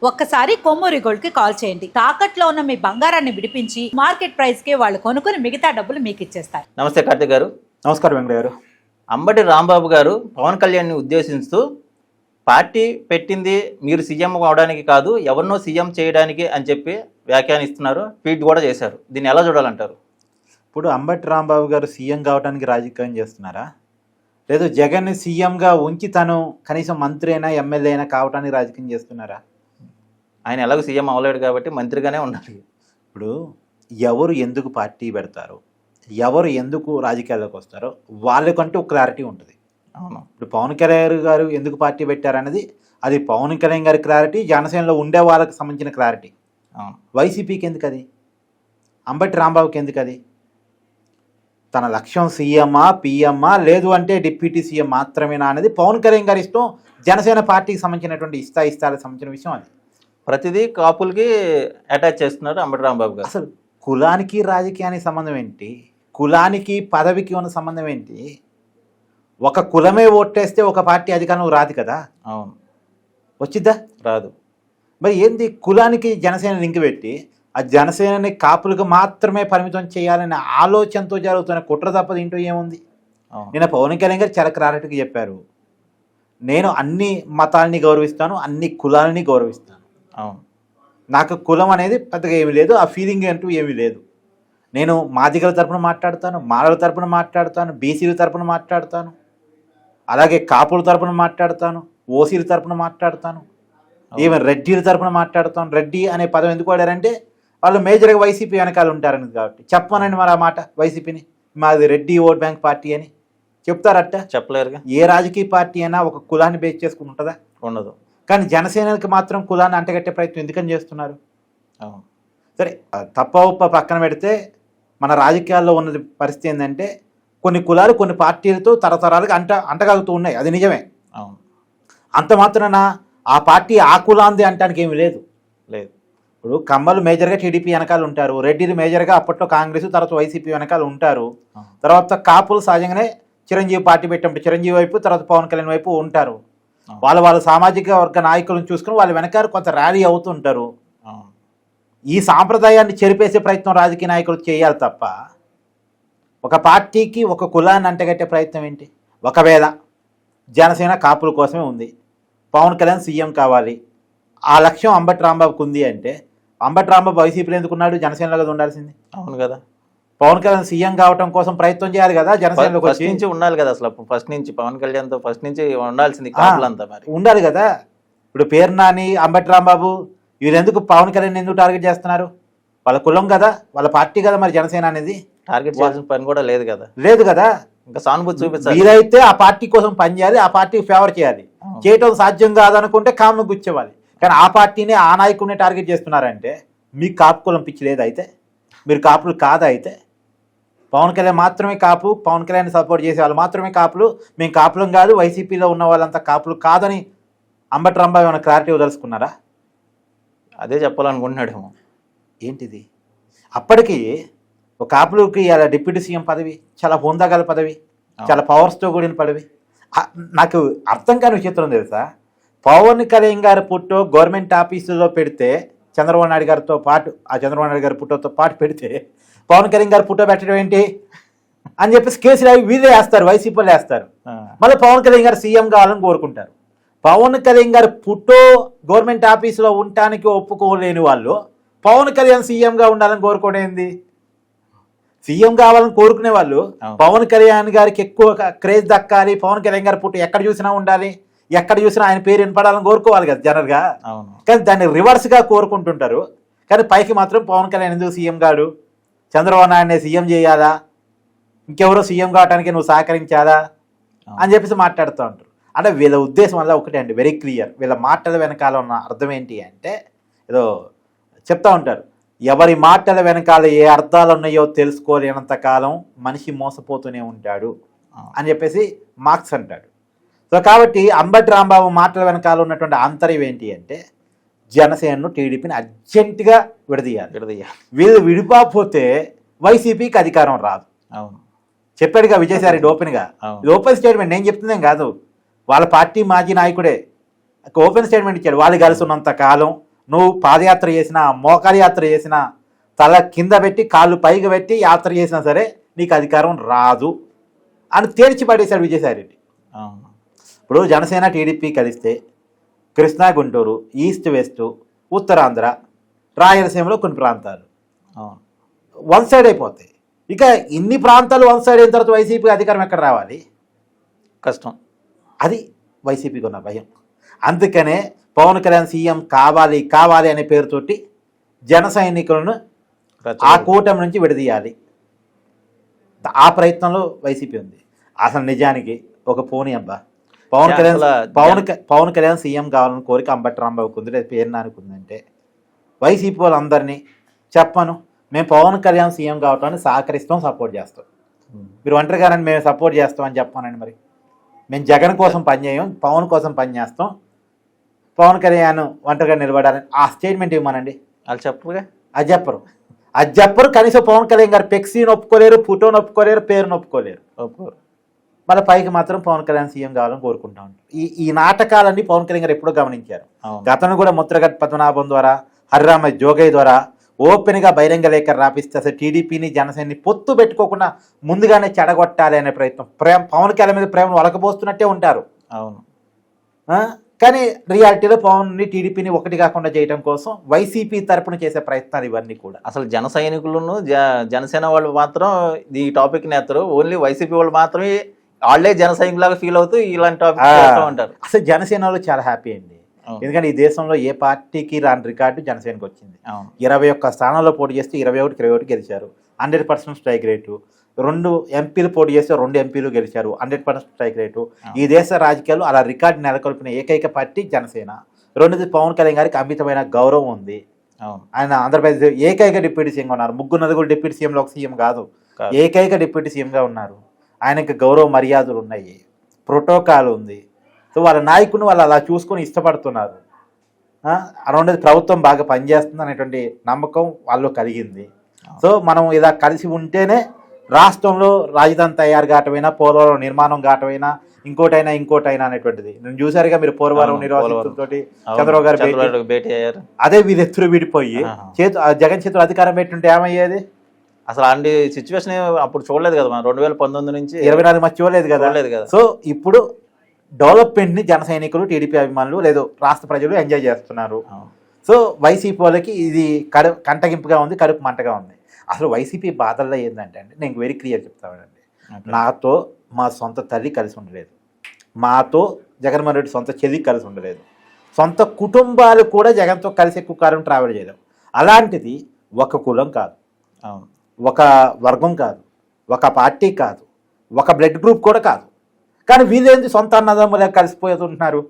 ఒక్కసారి కొమ్మూరి గోల్డ్ కి కాల్ చేయండి. తాకట్లో ఉన్న మీ బంగారాన్ని విడిపించి మార్కెట్ ప్రైస్ కి వాళ్ళు కొనుక్కుని మిగతా డబ్బులు మీకు ఇచ్చేస్తారు. నమస్తే కార్తిక్ గారు. నమస్కారం వెంకయ్య గారు. అంబటి రాంబాబు గారు పవన్ కళ్యాణ్ని ఉద్దేశిస్తూ పార్టీ పెట్టింది మీరు సీఎం అవడానికి కాదు, ఎవరినో సీఎం చేయడానికి అని చెప్పి వ్యాఖ్యానిస్తున్నారు. ట్వీట్ కూడా చేశారు. దీన్ని ఎలా చూడాలంటారు? ఇప్పుడు అంబటి రాంబాబు గారు సీఎం కావడానికి రాజకీయం చేస్తున్నారా, లేదు జగన్ని సీఎంగా ఉంచి తను కనీసం మంత్రి అయినా ఎమ్మెల్యే అయినా కావడానికి రాజకీయం చేస్తున్నారా? ఆయన ఎలాగో సీఎం అవ్వలేడు కాబట్టి మంత్రిగానే ఉండాలి. ఇప్పుడు ఎవరు ఎందుకు పార్టీ పెడతారో, ఎవరు ఎందుకు రాజకీయాల్లోకి వస్తారో వాళ్ళకంటూ ఒక క్లారిటీ ఉంటుంది. అవును. ఇప్పుడు పవన్ కళ్యాణ్ గారు ఎందుకు పార్టీ పెట్టారనేది అది పవన్ కళ్యాణ్ గారి క్లారిటీ, జనసేనలో ఉండే వాళ్ళకి సంబంధించిన క్లారిటీ. అవును. వైసీపీకి ఎందుకు అది? అంబటి రాంబాబుకి ఎందుకు అది? తన లక్ష్యం సీఎమ్మా పిఎమ్మా లేదు అంటే డిప్యూటీ సీఎం మాత్రమేనా అనేది పవన్ కళ్యాణ్ గారి ఇష్టం. జనసేన పార్టీకి సంబంధించినటువంటి ఇష్టాలకు సంబంధించిన విషయం అది. ప్రతిదీ కాపులకి అటాచ్ చేస్తున్నారు అంబటి రాంబాబు గారు. అసలు కులానికి రాజకీయానికి సంబంధం ఏంటి? కులానికి పదవికి ఉన్న సంబంధం ఏంటి? ఒక కులమే ఓట్టేస్తే ఒక పార్టీ అధికారం రాదు కదా. అవును. వచ్చిద్దా? రాదు. మరి ఏంది కులానికి జనసేన లింక్ పెట్టి ఆ జనసేనని కాపులకు మాత్రమే పరిమితం చేయాలనే ఆలోచనతో జరుగుతున్న కుట్ర తప్పదు ఇంటూ ఏముంది? నిన్న పవన్ కళ్యాణ్ గారు చాలా క్లారిటీగా చెప్పారు, నేను అన్ని మతాలని గౌరవిస్తాను, అన్ని కులాలని గౌరవిస్తాను. అవును. నాకు కులం అనేది పెద్దగా ఏమీ లేదు, ఆ ఫీలింగ్ అంటూ ఏమీ లేదు. నేను మాదిగల తరపున మాట్లాడతాను, మాలల తరపున మాట్లాడతాను, బీసీల తరపున మాట్లాడతాను, అలాగే కాపుల తరపున మాట్లాడతాను, ఓసీల తరపున మాట్లాడతాను, ఈవెన్ రెడ్డిల తరపున మాట్లాడతాను. రెడ్డి అనే పదం ఎందుకు వాడారంటే వాళ్ళు మేజర్గా వైసీపీ వెనకాల ఉంటారని కాబట్టి. చెప్పమనండి మరి ఆ మాట వైసీపీని, మాది రెడ్డి ఓట్ బ్యాంక్ పార్టీ అని చెప్తారట? చెప్పలేరుగా. ఏ రాజకీయ పార్టీ అయినా ఒక కులాన్ని బేస్ చేసుకుని ఉంటుందా? ఉండదు. కానీ జనసేనకి మాత్రం కులాన్ని అంటగట్టే ప్రయత్నం ఎందుకని చేస్తున్నారు? అవును. సరే, తప్ప ఉప్ప పక్కన పెడితే మన రాజకీయాల్లో ఉన్న పరిస్థితి ఏంటంటే కొన్ని కులాలు కొన్ని పార్టీలతో తరతరాలుగా అంటగలుగుతూ ఉన్నాయి, అది నిజమే. అవును. అంత మాత్రాన ఆ పార్టీ ఆ కులాంది అంటానికి ఏమి లేదు. లేదు. ఇప్పుడు కమ్మలు మేజర్గా టీడీపీ వెనకాల ఉంటారు, రెడ్డిలు మేజర్గా అప్పట్లో కాంగ్రెస్, తర్వాత వైసీపీ వెనకాల ఉంటారు, తర్వాత కాపులు సహజంగానే చిరంజీవి పార్టీ పెట్టినప్పుడు చిరంజీవి వైపు, తర్వాత పవన్ కళ్యాణ్ వైపు ఉంటారు. వాళ్ళ సామాజిక వర్గ నాయకులను చూసుకుని వాళ్ళ వెనకాల కొంత ర్యాలీ అవుతుంటారు. ఈ సాంప్రదాయాన్ని చెరిపేసే ప్రయత్నం రాజకీయ నాయకులు చేయాలి తప్ప ఒక పార్టీకి ఒక కులాన్ని అంటగట్టే ప్రయత్నం ఏంటి? ఒకవేళ జనసేన కాపుల కోసమే ఉంది, పవన్ కళ్యాణ్ సీఎం కావాలి, ఆ లక్ష్యం అంబటి రాంబాబుకు ఉంది అంటే అంబటి రాంబాబు వైసీపీలో ఎందుకున్నాడు? జనసేనలో కదా ఉండాల్సింది. అవును కదా. పవన్ కళ్యాణ్ సీఎం కావటం కోసం ప్రయత్నం చేయాలి కదా, జనసేనలోకి ఫస్ట్ నుంచి ఉండాలి కదా. అసలు ఫస్ట్ నుంచి పవన్ కళ్యాణ్ తో ఫస్ట్ నుంచి ఉండాల్సింది కాపులంతా మరి ఉండాలి కదా. ఇప్పుడు పేరు నాని, అంబటి రాంబాబు వీళ్ళు ఎందుకు పవన్ కళ్యాణ్ ఎందుకు టార్గెట్ చేస్తున్నారు? వాళ్ళ కులం కదా, వాళ్ళ పార్టీ కదా. మరి జనసేన అనేది టార్గెట్ చేయాల్సిన పని కూడా లేదు కదా. లేదు కదా. ఇంకా సానుభూతి చూపించాలి. వీలైతే ఆ పార్టీ కోసం పనిచేయాలి, ఆ పార్టీకి ఫేవర్ చేయాలి. చేయటం సాధ్యం కాదనుకుంటే కామ్ను గుచ్చేవాలి. కానీ ఆ పార్టీని ఆ నాయకుడిని టార్గెట్ చేస్తున్నారంటే మీకు కాపు కులం పిచ్చి లేదు. అయితే మీరు కాపులు కాదా? అయితే పవన్ కళ్యాణ్ మాత్రమే కాపు, పవన్ కళ్యాణ్ సపోర్ట్ చేసే వాళ్ళు మాత్రమే కాపులు, మేము కాపులం కాదు, వైసీపీలో ఉన్న వాళ్ళంతా కాపులు కాదని అంబటి రాంబాబు ఏమైనా క్లారిటీ వదలుచుకున్నారా? అదే చెప్పాలనుకుంటున్నాడేమో. ఏంటిది? అప్పటికి ఒక కాపులకి ఇలా డిప్యూటీ సీఎం పదవి చాలా హోందాగల పదవి, చాలా పవర్స్తో కూడిన పదవి. నాకు అర్థం కాని విచిత్రం తెలుసా, పవన్ కళ్యాణ్ గారి ఫోటో గవర్నమెంట్ ఆఫీసులో పెడితే చంద్రబాబు నాయుడు గారితో పాటు, ఆ చంద్రబాబు నాయుడు గారి ఫోటోతో పాటు పెడితే పవన్ కళ్యాణ్ గారి ఫోటో పెట్టడం ఏంటి అని చెప్పేసి కేసులు అవి వీళ్ళే వేస్తారు, వైసీపీలో వేస్తారు. మళ్ళీ పవన్ కళ్యాణ్ గారు సీఎం కావాలని కోరుకుంటారు. పవన్ కళ్యాణ్ గారి ఫోటో గవర్నమెంట్ ఆఫీసులో ఉండటానికి ఒప్పుకోలేని వాళ్ళు పవన్ కళ్యాణ్ సీఎంగా ఉండాలని కోరుకోవడం ఏంది? సీఎం కావాలని కోరుకునే వాళ్ళు పవన్ కళ్యాణ్ గారికి ఎక్కువ క్రేజ్ దక్కాలి, పవన్ కళ్యాణ్ గారి ఫోటో ఎక్కడ చూసినా ఉండాలి, ఎక్కడ చూసినా ఆయన పేరు వినపడాలని కోరుకోవాలి కదా జనరల్గా. కానీ దాన్ని రివర్స్గా కోరుకుంటుంటారు. కానీ పైకి మాత్రం పవన్ కళ్యాణ్ ఎందుకు సీఎం కాడు, చంద్రబాబు నాయుడిని సీఎం చేయాలా, ఇంకెవరో సీఎం కావడానికి నువ్వు సహకరించాలా అని చెప్పేసి మాట్లాడుతూ ఉంటారు. అంటే వీళ్ళ ఉద్దేశం వల్ల ఒకటే అండి, వెరీ క్లియర్. వీళ్ళ మాటల వెనకాల ఉన్న అర్థం ఏంటి అంటే ఏదో చెప్తా ఉంటారు, ఎవరి మాటల వెనకాల ఏ అర్థాలు ఉన్నాయో తెలుసుకోలేనంత కాలం మనిషి మోసపోతూనే ఉంటాడు అని చెప్పేసి మార్క్స్ అంటాడు. సో కాబట్టి అంబటి రాంబాబు మాటల వెనకాల ఉన్నటువంటి ఆంతర్యం ఏంటి అంటే జనసేనను టీడీపీని అర్జెంటుగా విడదీయాలి. వీళ్ళు విడిపోతే వైసీపీకి అధికారం రాదు. అవును, చెప్పాడుగా విజయసాయి రెడ్డి ఓపెన్గా. ఇది ఓపెన్ స్టేట్మెంట్, నేను చెప్తుందేం కాదు. వాళ్ళ పార్టీ మాజీ నాయకుడే ఓపెన్ స్టేట్మెంట్ ఇచ్చాడు. వాళ్ళు కలిసి ఉన్నంత కాలం, నువ్వు పాదయాత్ర చేసినా మోకాలి యాత్ర చేసినా తల కింద పెట్టి కాళ్ళు పైకి పెట్టి యాత్ర చేసినా సరే నీకు అధికారం రాదు అని తేల్చి పడేశాడు విజయసాయిరెడ్డి. అవును. ఇప్పుడు జనసేన టీడీపీ కలిస్తే కృష్ణా గుంటూరు ఈస్ట్ వెస్ట్ ఉత్తరాంధ్ర రాయలసీమలో కొన్ని ప్రాంతాలు అవును. వన్ సైడ్ అయిపోతాయి. ఇక ఇన్ని ప్రాంతాలు వన్ సైడ్ అయిన తర్వాత వైసీపీ అధికారం ఎక్కడ రావాలి? కష్టం. అది వైసీపీకి ఉన్న భయం. అందుకనే పవన్ కళ్యాణ్ సీఎం కావాలి కావాలి అనే పేరుతోటి జన సైనికులను ఆ కూటమి నుంచి విడదీయాలి. ఆ ప్రయత్నంలో వైసీపీ ఉంది. అసలు నిజానికి ఒక పోనీ అబ్బా, పవన్ కళ్యాణ్ సీఎం కావాలని కోరిక అంబటి రాంబాబుకు ఉంది, లేదు పేరు నానుకుందంటే వైసీపీ వాళ్ళందరినీ చెప్పను, మేము పవన్ కళ్యాణ్ సీఎం కావటాన్ని సహకరిస్తాం, సపోర్ట్ చేస్తాం. మీరు ఒంటరిగానని మేము సపోర్ట్ చేస్తాం అని చెప్పానండి. మరి మేము జగన్ కోసం పనిచేయం, పవన్ కోసం పనిచేస్తాం, పవన్ కళ్యాణ్ ఒంటరిగా నిలబడాలని ఆ స్టేట్మెంట్ ఇవ్వమనండి. వాళ్ళు చెప్పరుగా. అది చెప్పరు. కనీసం పవన్ కళ్యాణ్ గారు ఫ్లెక్సీని ఒప్పుకోలేరు, ఫోటోని ఒప్పుకోలేరు, పేరుని ఒప్పుకోలేరు. మళ్ళీ పైకి మాత్రం పవన్ కళ్యాణ్ సీఎం కావాలని కోరుకుంటా ఉంటారు. ఈ నాటకాలన్నీ పవన్ కళ్యాణ్ గారు ఎప్పుడో గమనించారు. గతంలో కూడా ముద్రగడ్డ పద్మనాభం ద్వారా, హరిరామ జోగయ్య ద్వారా ఓపెన్గా బహిరంగ లేఖ రాపిస్తే అసలు టీడీపీని జనసేనని పొత్తు పెట్టుకోకుండా ముందుగానే చెడగొట్టాలి అనే ప్రయత్నం, పవన్ కళ్యాణ్ మీద ప్రేమను వలకబోస్తున్నట్టే ఉంటారు. అవును. కానీ రియాలిటీలో పవన్ని టీడీపీని ఒకటి కాకుండా చేయడం కోసం వైసీపీ తరపున చేసే ప్రయత్నాలు ఇవన్నీ కూడా. అసలు జన సైనికులను జనసేన వాళ్ళు మాత్రం ఈ టాపిక్ నేతరు, ఓన్లీ వైసీపీ వాళ్ళు మాత్రమే వాళ్ళే జన సైనికులాగా ఫీల్ అవుతూ ఇలాంటి టాపిక్ ఉంటారు. అసలు జనసేనలో చాలా హ్యాపీ అండి. ఎందుకంటే ఈ దేశంలో ఏ పార్టీకి రాని రికార్డు జనసేనకు వచ్చింది. 21 స్థానాల్లో పోటీ చేస్తే 21 గెలిచారు, 100% స్ట్రైక్ రేటు. 2 ఎంపీలు పోటీ చేస్తే 2 ఎంపీలు గెలిచారు, 100% స్ట్రైక్ రేటు. ఈ దేశ రాజకీయాలు అలా రికార్డు నెలకొల్పిన ఏకైక పార్టీ జనసేన. రెండోది పవన్ కళ్యాణ్ గారికి అమితమైన గౌరవం ఉంది. ఆయన ఆంధ్రప్రదేశ్ ఏకైక డిప్యూటీ సీఎంగా ఉన్నారు. 3 డిప్యూటీ సీఎంలో ఒక సీఎం కాదు, ఏకైక డిప్యూటీ సీఎంగా ఉన్నారు. ఆయనకి గౌరవ మర్యాదలు ఉన్నాయి, ప్రోటోకాల్ ఉంది. సో వాళ్ళ నాయకుని వాళ్ళు అలా చూసుకొని ఇష్టపడుతున్నారు. రెండోది ప్రభుత్వం బాగా పనిచేస్తుంది అనేటువంటి నమ్మకం వాళ్ళు కలిగింది. సో మనం ఇలా కలిసి ఉంటేనే రాష్ట్రంలో రాజధాని తయారు కావటమైనా, పోలవరం నిర్మాణం కావటమైనా, ఇంకోటైనా అనేటువంటిది నేను చూసారుగా. మీరు పోలవరం నిర్వాసితులతో చంద్రబాబు గారు భేటీ అయ్యారు. అదే వీళ్ళెత్తులు విడిపోయి జగన్ చేతులు అధికారం పెట్టుంటే ఏమయ్యేది? అసలు అలాంటి సిచ్యువేషన్ అప్పుడు చూడలేదు కదా, 2019 నుంచి 24 మధ్య చూడలేదు కదా. సో ఇప్పుడు డెవలప్మెంట్ ని జన సైనికులు, టీడీపీ అభిమానులు, లేదు రాష్ట్ర ప్రజలు ఎంజాయ్ చేస్తున్నారు. సో వైసీపీ వాళ్ళకి ఇది కంటగింపుగా ఉంది, కడుపు మంటగా ఉంది. అసలు వైసీపీ బాధల్లో ఏంటంటే అండి, నేను వెరీ క్లియర్ చెప్తానండి, నాతో మా సొంత తల్లి కలిసి ఉండలేదు, మాతో జగన్మోహన్ రెడ్డి సొంత చెల్లి కలిసి ఉండలేదు, సొంత కుటుంబాలు కూడా జగన్తో కలిసి ఎక్కువ కాలం ట్రావెల్ చేయలేం. అలాంటిది ఒక కులం కాదు, ఒక వర్గం కాదు, ఒక పార్టీ కాదు, ఒక బ్లడ్ గ్రూప్ కూడా కాదు. కానీ వీళ్ళేంది సొంత అన్నదమ్ములే కలిసిపోతుంటున్నారు.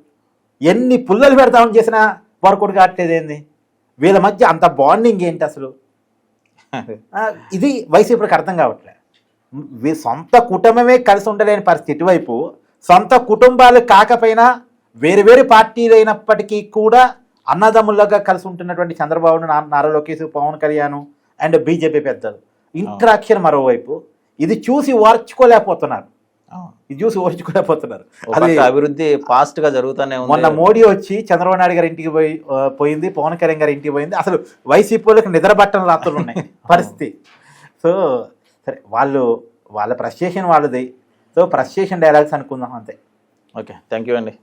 ఎన్ని పుల్లలు పెడతామని చేసినా వర్కౌట్ కావట్లేదు. ఏంది వీళ్ళ మధ్య అంత బాండింగ్ ఏంటి అసలు? ఇది వైసీపీకి అర్థం కావట్లేదు. సొంత కుటుంబమే కలిసి ఉండలేని పరిస్థితి వైపు, సొంత కుటుంబాలు కాకపోయినా వేరు పార్టీలు అయినప్పటికీ కూడా అన్నదమ్ములుగా కలిసి ఉంటున్నటువంటి చంద్రబాబు, నారా లోకేష్, పవన్ కళ్యాణ్ అండ్ బీజేపీ పెద్దలు ఇంట్రాక్షన్ మరోవైపు, ఇది చూసి ఓర్చుకోలేకపోతున్నారు. అది అభివృద్ధి ఫాస్ట్ గా జరుగుతూనే ఉంది. మొన్న మోడీ వచ్చి చంద్రబాబు నాయుడు గారి ఇంటికి పోయింది, పవన్ కళ్యాణ్ గారి ఇంటికి పోయింది. అసలు వైసీపీ వాళ్ళకి నిద్రపట్టని రాత్రులు ఉన్నాయి పరిస్థితి. సో సరే, వాళ్ళ ఫ్రస్ట్రేషన్ వాళ్ళది. సో ఫ్రస్ట్రేషన్ డైలాగ్స్ అనుకుందాం అంతే. ఓకే, థ్యాంక్ యూ అండి.